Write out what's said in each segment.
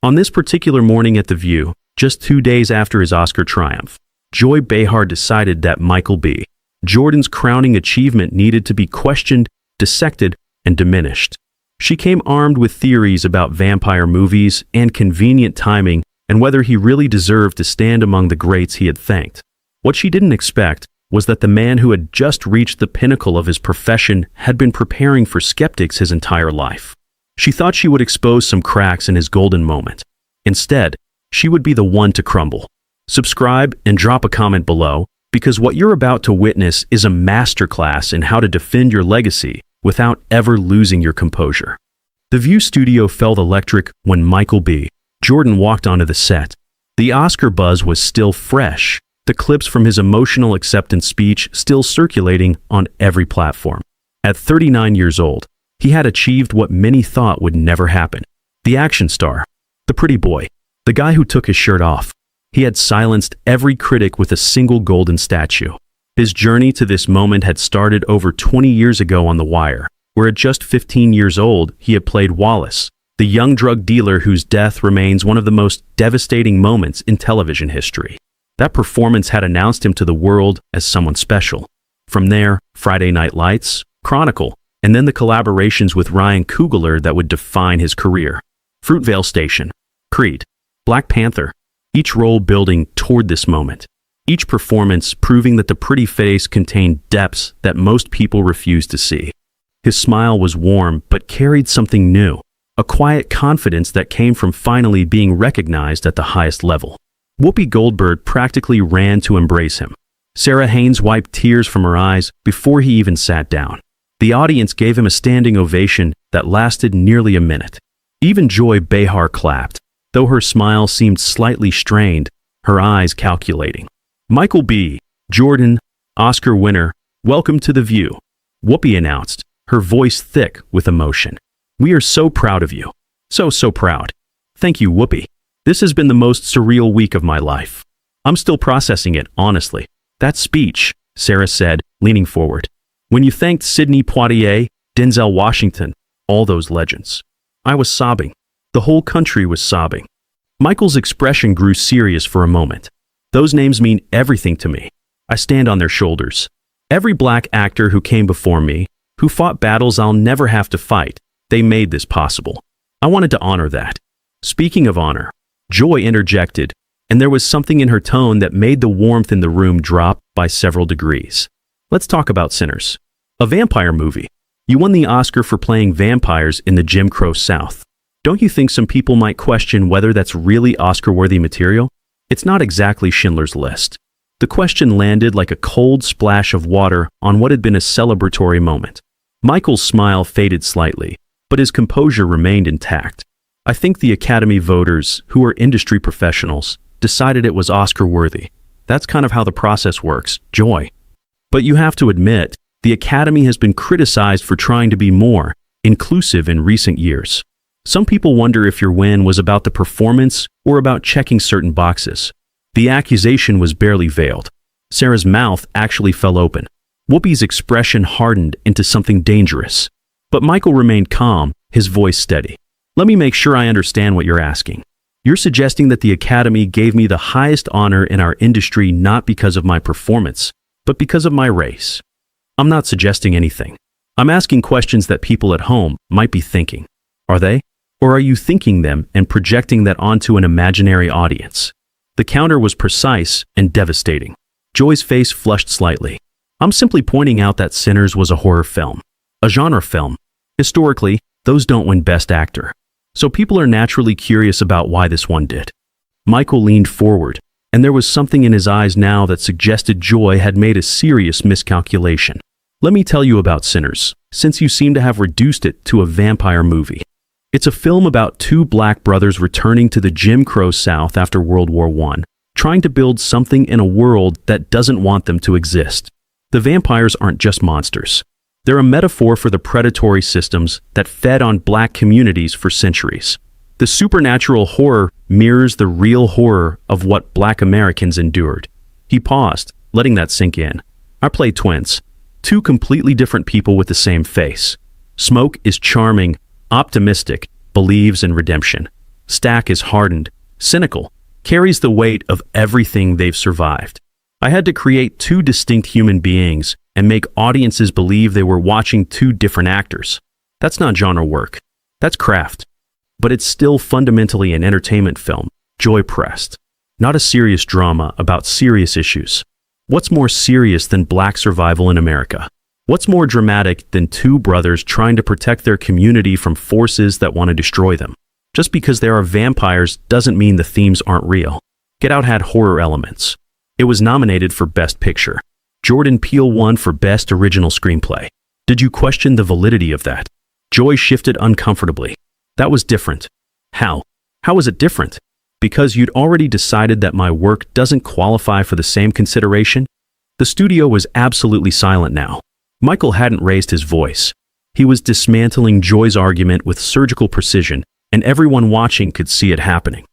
On this particular morning at The View, just 2 days after his Oscar triumph, Joy Behar decided that Michael B. Jordan's crowning achievement needed to be questioned, dissected, and diminished. She came armed with theories about vampire movies and convenient timing and whether he really deserved to stand among the greats he had thanked. What she didn't expect was that the man who had just reached the pinnacle of his profession had been preparing for skeptics his entire life. She thought she would expose some cracks in his golden moment. Instead, she would be the one to crumble. Subscribe and drop a comment below, because what you're about to witness is a masterclass in how to defend your legacy without ever losing your composure. The View studio felt electric when Michael B. Jordan walked onto the set. The Oscar buzz was still fresh, the clips from his emotional acceptance speech still circulating on every platform. At 39 years old, he had achieved what many thought would never happen. The action star, the pretty boy, the guy who took his shirt off. He had silenced every critic with a single golden statue. His journey to this moment had started over 20 years ago on The Wire, where at just 15 years old, he had played Wallace, the young drug dealer whose death remains one of the most devastating moments in television history. That performance had announced him to the world as someone special. From there, Friday Night Lights, Chronicle, and then the collaborations with Ryan Coogler that would define his career. Fruitvale Station, Creed, Black Panther, each role building toward this moment. Each performance proving that the pretty face contained depths that most people refused to see. His smile was warm but carried something new, a quiet confidence that came from finally being recognized at the highest level. Whoopi Goldberg practically ran to embrace him. Sarah Haynes wiped tears from her eyes before he even sat down. The audience gave him a standing ovation that lasted nearly a minute. Even Joy Behar clapped, though her smile seemed slightly strained, her eyes calculating. Michael B. Jordan, Oscar winner, welcome to The View, Whoopi announced, her voice thick with emotion. We are so proud of you. So proud. Thank you, Whoopi. This has been the most surreal week of my life. I'm still processing it, honestly. That speech, Sarah said, leaning forward. When you thanked Sidney Poitier, Denzel Washington, all those legends. I was sobbing. The whole country was sobbing. Michael's expression grew serious for a moment. Those names mean everything to me. I stand on their shoulders. Every black actor who came before me, who fought battles I'll never have to fight, they made this possible. I wanted to honor that. Speaking of honor, Joy interjected, and there was something in her tone that made the warmth in the room drop by several degrees. Let's talk about Sinners. A vampire movie. You won the Oscar for playing vampires in the Jim Crow South. Don't you think some people might question whether that's really Oscar-worthy material? It's not exactly Schindler's List. The question landed like a cold splash of water on what had been a celebratory moment. Michael's smile faded slightly, but his composure remained intact. I think the Academy voters, who are industry professionals, decided it was Oscar-worthy. That's kind of how the process works, Joy. But you have to admit, the Academy has been criticized for trying to be more inclusive in recent years. Some people wonder if your win was about the performance or about checking certain boxes. The accusation was barely veiled. Sarah's mouth actually fell open. Whoopi's expression hardened into something dangerous. But Michael remained calm, his voice steady. Let me make sure I understand what you're asking. You're suggesting that the Academy gave me the highest honor in our industry not because of my performance, but because of my race. I'm not suggesting anything. I'm asking questions that people at home might be thinking. Are they? Or are you thinking them and projecting that onto an imaginary audience? The counter was precise and devastating. Joy's face flushed slightly. I'm simply pointing out that Sinners was a horror film, a genre film. Historically, those don't win Best Actor. So people are naturally curious about why this one did. Michael leaned forward, and there was something in his eyes now that suggested Joy had made a serious miscalculation. Let me tell you about Sinners, since you seem to have reduced it to a vampire movie. It's a film about two black brothers returning to the Jim Crow South after World War I, trying to build something in a world that doesn't want them to exist. The vampires aren't just monsters. They're a metaphor for the predatory systems that fed on black communities for centuries. The supernatural horror mirrors the real horror of what black Americans endured. He paused, letting that sink in. I play twins, two completely different people with the same face. Smoke is charming, optimistic, believes in redemption. Stack is hardened, cynical, carries the weight of everything they've survived. I had to create two distinct human beings and make audiences believe they were watching two different actors. That's not genre work. That's craft. But it's still fundamentally an entertainment film, Joy pressed. Not a serious drama about serious issues. What's more serious than black survival in America? What's more dramatic than two brothers trying to protect their community from forces that want to destroy them? Just because there are vampires doesn't mean the themes aren't real. Get Out had horror elements. It was nominated for Best Picture. Jordan Peele won for Best Original Screenplay. Did you question the validity of that? Joy shifted uncomfortably. That was different. How? How was it different? Because you'd already decided that my work doesn't qualify for the same consideration? The studio was absolutely silent now. Michael hadn't raised his voice. He was dismantling Joy's argument with surgical precision, and everyone watching could see it happening.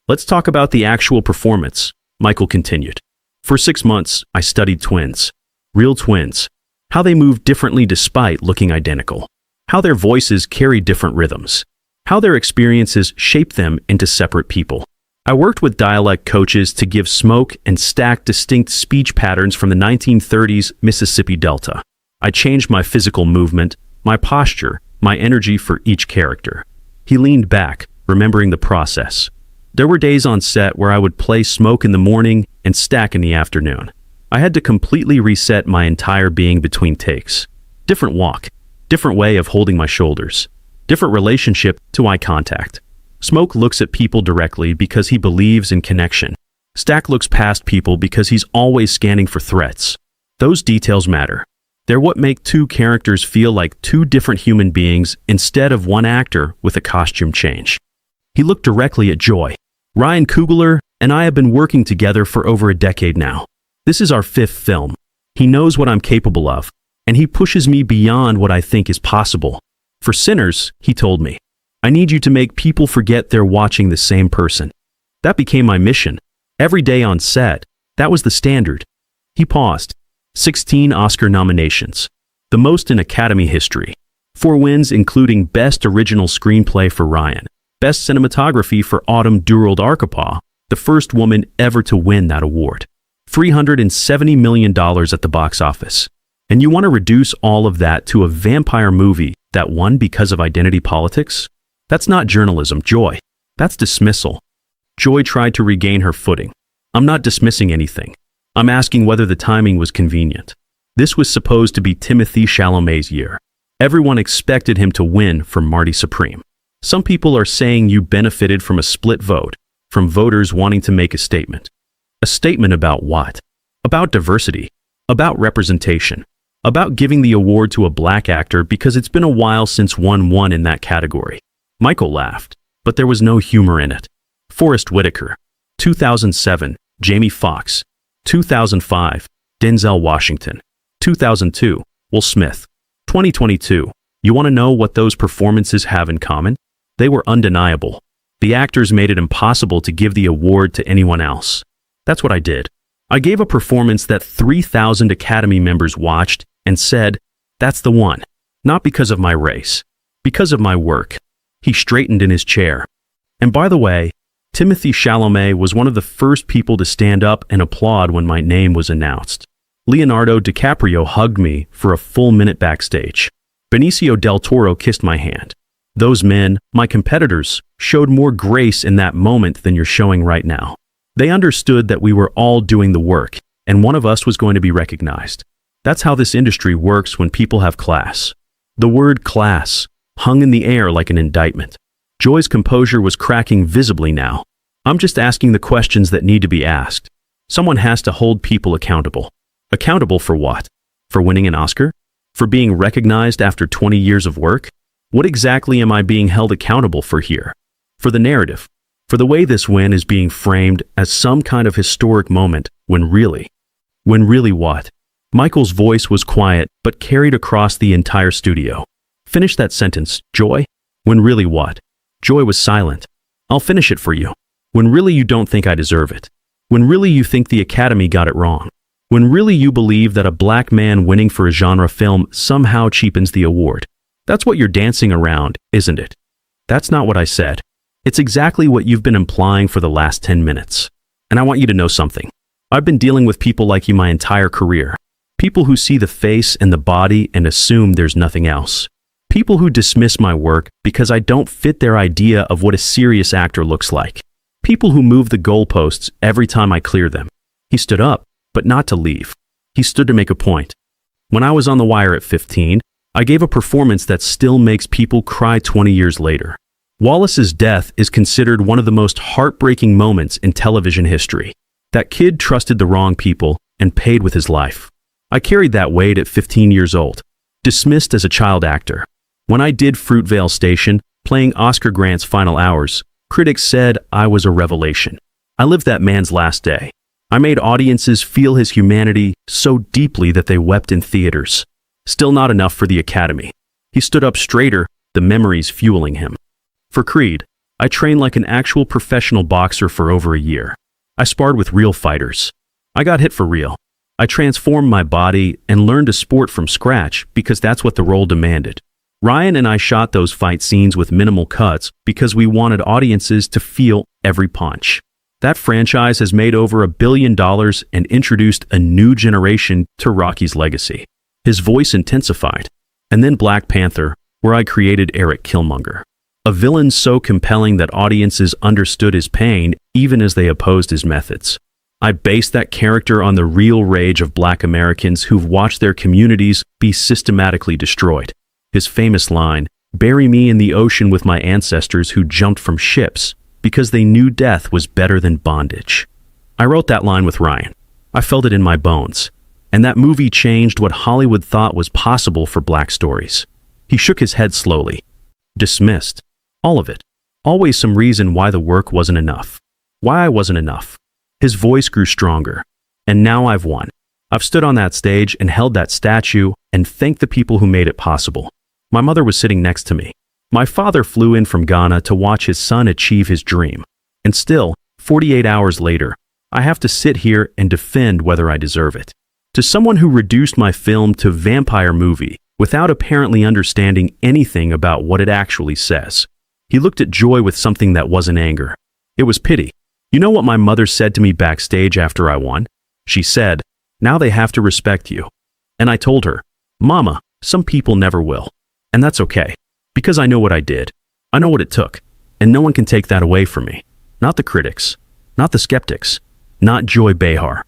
Let's talk about the actual performance, Michael continued. For 6 months, I studied twins. Real twins. How they moved differently despite looking identical. How their voices carried different rhythms. How their experiences shaped them into separate people. I worked with dialect coaches to give Smoke and Stack distinct speech patterns from the 1930s Mississippi Delta. I changed my physical movement, my posture, my energy for each character. He leaned back, remembering the process. There were days on set where I would play Smoke in the morning and Stack in the afternoon. I had to completely reset my entire being between takes. Different walk, different way of holding my shoulders, different relationship to eye contact. Smoke looks at people directly because he believes in connection. Stack looks past people because he's always scanning for threats. Those details matter. They're what make two characters feel like two different human beings instead of one actor with a costume change. He looked directly at Joy. Ryan Coogler and I have been working together for over a decade now. This is our 5th film. He knows what I'm capable of, and he pushes me beyond what I think is possible. For Sinners, he told me, I need you to make people forget they're watching the same person. That became my mission. Every day on set, that was the standard. He paused. 16 Oscar nominations. The most in Academy history. 4 wins including Best Original Screenplay for Ryan. Best Cinematography for Autumn Durald Arkapaw, the first woman ever to win that award. $370 million at the box office. And you want to reduce all of that to a vampire movie that won because of identity politics? That's not journalism, Joy. That's dismissal. Joy tried to regain her footing. I'm not dismissing anything. I'm asking whether the timing was convenient. This was supposed to be Timothée Chalamet's year. Everyone expected him to win for Marty Supreme. Some people are saying you benefited from a split vote, from voters wanting to make a statement. A statement about what? About diversity. About representation. About giving the award to a black actor because it's been a while since one won in that category. Michael laughed, but there was no humor in it. Forrest Whitaker. 2007, Jamie Foxx. 2005, Denzel Washington. 2002, Will Smith. 2022, you want to know what those performances have in common? They were undeniable. The actors made it impossible to give the award to anyone else. That's what I did. I gave a performance that 3,000 Academy members watched and said, that's the one. Not because of my race. Because of my work. He straightened in his chair. And by the way, Timothée Chalamet was one of the first people to stand up and applaud when my name was announced. Leonardo DiCaprio hugged me for a full minute backstage. Benicio del Toro kissed my hand. Those men, my competitors, showed more grace in that moment than you're showing right now. They understood that we were all doing the work, and one of us was going to be recognized. That's how this industry works when people have class. The word class hung in the air like an indictment. Joy's composure was cracking visibly now. I'm just asking the questions that need to be asked. Someone has to hold people accountable. Accountable for what? For winning an Oscar? For being recognized after 20 years of work? What exactly am I being held accountable for here? For the narrative. For the way this win is being framed as some kind of historic moment when really what? Michael's voice was quiet but carried across the entire studio. Finish that sentence, Joy. When really what? Joy was silent. I'll finish it for you. When really you don't think I deserve it. When really you think the Academy got it wrong. When really you believe that a black man winning for a genre film somehow cheapens the award. That's what you're dancing around, isn't it? That's not what I said. It's exactly what you've been implying for the last 10 minutes. And I want you to know something. I've been dealing with people like you my entire career. People who see the face and the body and assume there's nothing else. People who dismiss my work because I don't fit their idea of what a serious actor looks like. People who move the goalposts every time I clear them. He stood up, but not to leave. He stood to make a point. When I was on the wire at 15, I gave a performance that still makes people cry 20 years later. Wallace's death is considered one of the most heartbreaking moments in television history. That kid trusted the wrong people and paid with his life. I carried that weight at 15 years old, dismissed as a child actor. When I did Fruitvale Station, playing Oscar Grant's final hours, critics said I was a revelation. I lived that man's last day. I made audiences feel his humanity so deeply that they wept in theaters. Still not enough for the Academy. He stood up straighter, the memories fueling him. For Creed, I trained like an actual professional boxer for over a year. I sparred with real fighters. I got hit for real. I transformed my body and learned a sport from scratch because that's what the role demanded. Ryan and I shot those fight scenes with minimal cuts because we wanted audiences to feel every punch. That franchise has made over $1 billion and introduced a new generation to Rocky's legacy. His voice intensified. And then Black Panther, where I created Eric Killmonger. A villain so compelling that audiences understood his pain even as they opposed his methods. I based that character on the real rage of Black Americans who've watched their communities be systematically destroyed. His famous line, "Bury me in the ocean with my ancestors who jumped from ships because they knew death was better than bondage." I wrote that line with Ryan. I felt it in my bones. And that movie changed what Hollywood thought was possible for Black stories. He shook his head slowly. Dismissed. All of it. Always some reason why the work wasn't enough. Why I wasn't enough. His voice grew stronger. And now I've won. I've stood on that stage and held that statue and thanked the people who made it possible. My mother was sitting next to me. My father flew in from Ghana to watch his son achieve his dream. And still, 48 hours later, I have to sit here and defend whether I deserve it. To someone who reduced my film to vampire movie without apparently understanding anything about what it actually says. He looked at Joy with something that wasn't anger. It was pity. You know what my mother said to me backstage after I won? She said, "Now they have to respect you." And I told her, "Mama, some people never will. And that's okay. Because I know what I did. I know what it took. And no one can take that away from me. Not the critics. Not the skeptics. Not Joy Behar."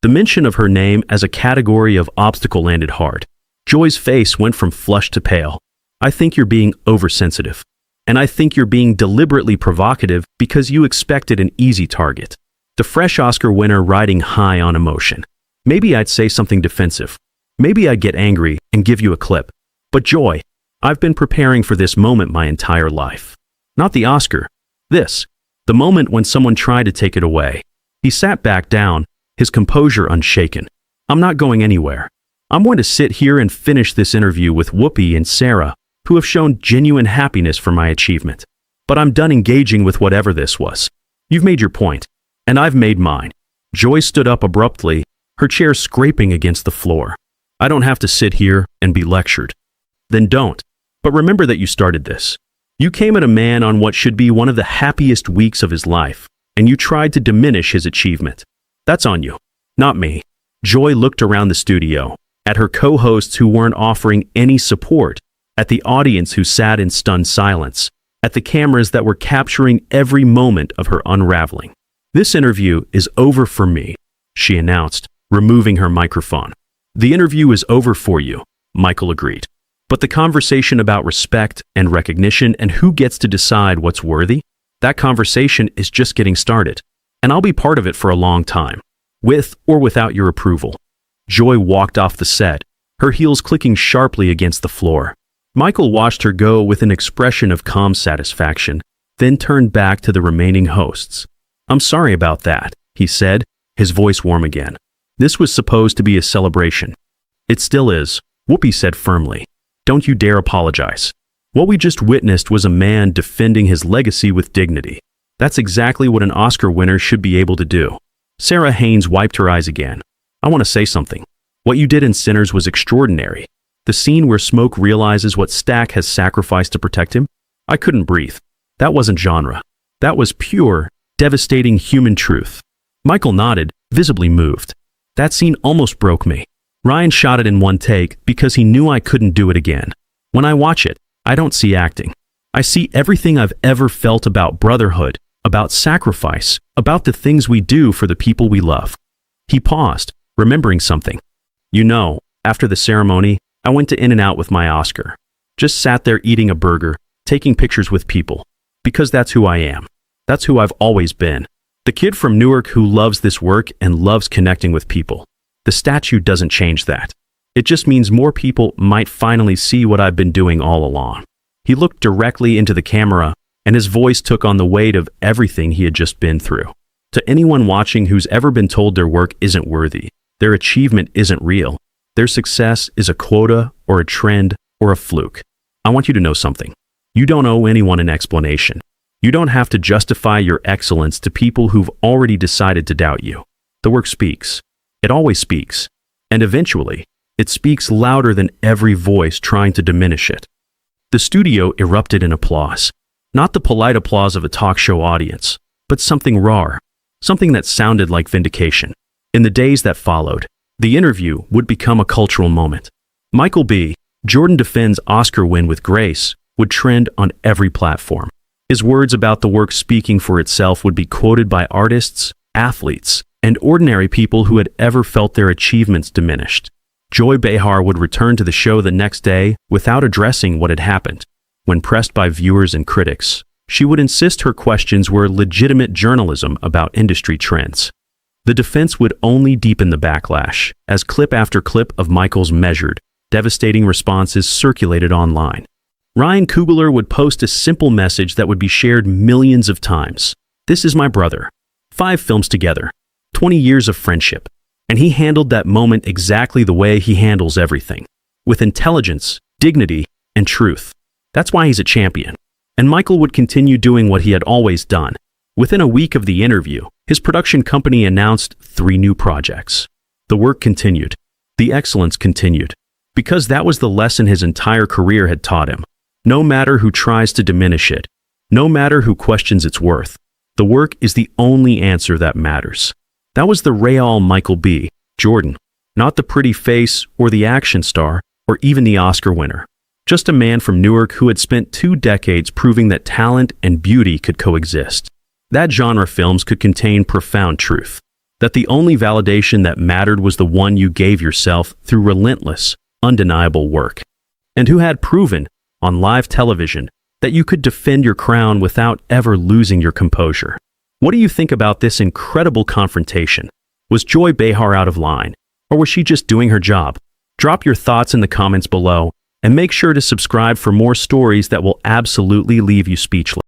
The mention of her name as a category of obstacle landed hard. Joy's face went from flushed to pale. "I think you're being oversensitive. And I think you're being deliberately provocative because you expected an easy target. The fresh Oscar winner riding high on emotion. Maybe I'd say something defensive. Maybe I'd get angry and give you a clip. But Joy, I've been preparing for this moment my entire life. Not the Oscar. This. The moment when someone tried to take it away." He sat back down, his composure unshaken. "I'm not going anywhere. I'm going to sit here and finish this interview with Whoopi and Sarah, who have shown genuine happiness for my achievement. But I'm done engaging with whatever this was. You've made your point, and I've made mine." Joy stood up abruptly, her chair scraping against the floor. "I don't have to sit here and be lectured." "Then don't. But remember that you started this. You came at a man on what should be one of the happiest weeks of his life, and you tried to diminish his achievement. That's on you, not me." Joy looked around the studio, at her co-hosts who weren't offering any support, at the audience who sat in stunned silence, at the cameras that were capturing every moment of her unraveling. "This interview is over for me," she announced, removing her microphone. "The interview is over for you," Michael agreed. "But the conversation about respect and recognition and who gets to decide what's worthy, that conversation is just getting started. And I'll be part of it for a long time, with or without your approval." Joy walked off the set, her heels clicking sharply against the floor. Michael watched her go with an expression of calm satisfaction, then turned back to the remaining hosts. "I'm sorry about that," he said, his voice warm again. "This was supposed to be a celebration." "It still is," Whoopi said firmly. "Don't you dare apologize. What we just witnessed was a man defending his legacy with dignity. That's exactly what an Oscar winner should be able to do." Sarah Haynes wiped her eyes again. "I want to say something. What you did in Sinners was extraordinary. The scene where Smoke realizes what Stack has sacrificed to protect him? I couldn't breathe. That wasn't genre. That was pure, devastating human truth. Michael nodded, visibly moved. That scene almost broke me. Ryan shot it in one take because he knew I couldn't do it again. When I watch it, I don't see acting. I see everything I've ever felt about brotherhood, about sacrifice, about the things we do for the people we love. He paused, remembering something. You know, after the ceremony, I went to In-N-Out with my Oscar. Just sat there eating a burger, taking pictures with people. Because that's who I am. That's who I've always been. The kid from Newark who loves this work and loves connecting with people. The statue doesn't change that. It just means more people might finally see what I've been doing all along. He looked directly into the camera, and his voice took on the weight of everything he had just been through. To anyone watching who's ever been told their work isn't worthy, their achievement isn't real, their success is a quota or a trend or a fluke, I want you to know something. You don't owe anyone an explanation. You don't have to justify your excellence to people who've already decided to doubt you. The work speaks. It always speaks. And eventually, it speaks louder than every voice trying to diminish it. The studio erupted in applause. Not the polite applause of a talk show audience, but something raw, something that sounded like vindication. In the days that followed, the interview would become a cultural moment. Michael B. Jordan defends Oscar win with grace would trend on every platform. His words about the work speaking for itself would be quoted by artists, athletes, and ordinary people who had ever felt their achievements diminished. Joy Behar would return to the show the next day without addressing what had happened. When pressed by viewers and critics, she would insist her questions were legitimate journalism about industry trends. The defense would only deepen the backlash, as clip after clip of Michael's measured, devastating responses circulated online. Ryan Coogler would post a simple message that would be shared millions of times. This is my brother. 5 films together. 20 years of friendship. And he handled that moment exactly the way he handles everything. With intelligence, dignity, and truth. That's why he's a champion. And Michael would continue doing what he had always done. Within a week of the interview, his production company announced 3 new projects. The work continued. The excellence continued. Because that was the lesson his entire career had taught him. No matter who tries to diminish it, no matter who questions its worth, the work is the only answer that matters. That was the real Michael B. Jordan, not the pretty face or the action star or even the Oscar winner. Just a man from Newark who had spent 2 decades proving that talent and beauty could coexist. That genre films could contain profound truth. That the only validation that mattered was the one you gave yourself through relentless, undeniable work. And who had proven, on live television, that you could defend your crown without ever losing your composure. What do you think about this incredible confrontation? Was Joy Behar out of line, or was she just doing her job? Drop your thoughts in the comments below, and make sure to subscribe for more stories that will absolutely leave you speechless.